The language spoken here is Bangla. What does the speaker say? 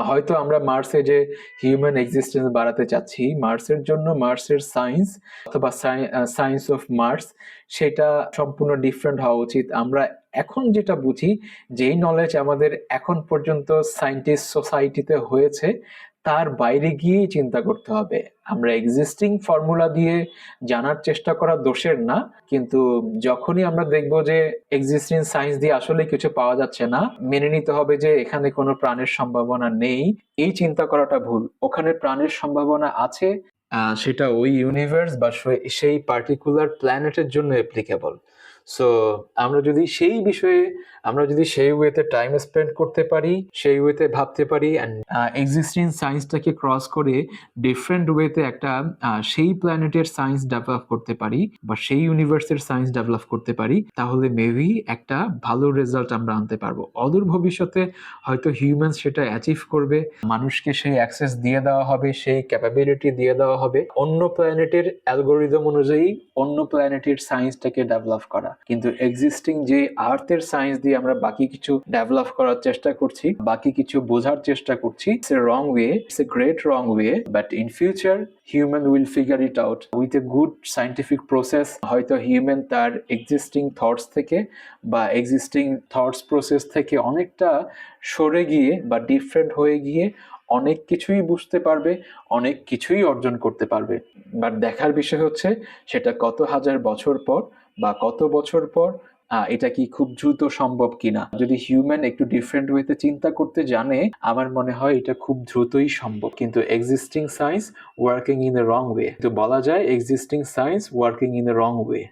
হয়তো আমরা মার্সে যে হিউম্যান এক্সিস্টেন্স বাড়াতে চাচ্ছি, মার্সের জন্য মার্সের সায়েন্স অথবা সায়েন্স অফ মার্স সেটা সম্পূর্ণ ডিফারেন্ট হওয়া উচিত। আমরা এখন যেটা বুঝি, যেই নলেজ আমাদের এখন পর্যন্ত সায়েন্টিস্ট সোসাইটিতে হয়েছে, তার বাইরে গিয়েই চিন্তা করতে হবে। আমরা এক্সিস্টিং ফর্মুলা দিয়ে জানার চেষ্টা করা দোষের না, কিন্তু যখনই আমরা দেখব যে এক্সিস্টিং সায়েন্স দিয়ে আসলে কিছু পাওয়া যাচ্ছে না, মেনে নিতে হবে যে এখানে কোনো প্রাণের সম্ভাবনা নেই। এই চিন্তা করাটা ভুল। ওখানে প্রাণের সম্ভাবনা আছে, সেটা ওই ইউনিভার্স বা সেই পার্টিকুলার প্ল্যানেটের জন্য অ্যাপ্লিকেবল। সো আমরা যদি সেই বিষয়ে, আমরা যদি সেই ওয়েতে টাইম স্পেন্ড করতে পারি, সেই ওয়েতে ভাবতে পারি, অ্যান্ড এক্সিস্টিং সায়েন্সটাকে ক্রস করে ডিফারেন্ট ওয়েতে একটা সেই প্ল্যানেটের সায়েন্স ডেভেলপ করতে পারি বা সেই ইউনিভার্সের সায়েন্স ডেভেলপ করতে পারি, তাহলে মেবি একটা ভালো রেজাল্ট আমরা আনতে পারবো। অদূর ভবিষ্যতে হয়তো হিউম্যানস সেটা অ্যাচিভ করবে, মানুষকে সেই অ্যাক্সেস দিয়ে দেওয়া হবে, সেই ক্যাপাবিলিটি দিয়ে দেওয়া হবে অন্য প্ল্যানেটের অ্যালগোরিদম অনুযায়ী অন্য প্ল্যানেটের সায়েন্সটাকে ডেভেলপ করা। কিন্তু এক্সিস্টিং যে আর্থের সায়েন্স দিয়ে আমরা বাকি কিছু ডেভেলপ করার চেষ্টা করছি, বাকি কিছু বোঝার চেষ্টা করছি, it's a wrong way, it's a great wrong way, but in future human will figure it out with a good scientific process. হয়তো হিউম্যান তার এক্সিস্টিং থটস থেকে বা এক্সিস্টিং থটস প্রসেস থেকে অনেকটা সরে গিয়ে বা ডিফারেন্ট হয়ে গিয়ে অনেক কিছুই বুঝতে পারবে, অনেক কিছুই অর্জন করতে পারবে। বাট দেখার বিষয় হচ্ছে সেটা কত হাজার বছর পর বা কত বছর পর, এটা কি খুব দ্রুত সম্ভব কিনা। যদি হিউম্যান একটু ডিফারেন্ট ওয়েতে চিন্তা করতে জানে, আমার মনে হয় এটা খুব দ্রুতই সম্ভব। কিন্তু existing science working in a wrong way, তো বলা যায় existing science working in a wrong way.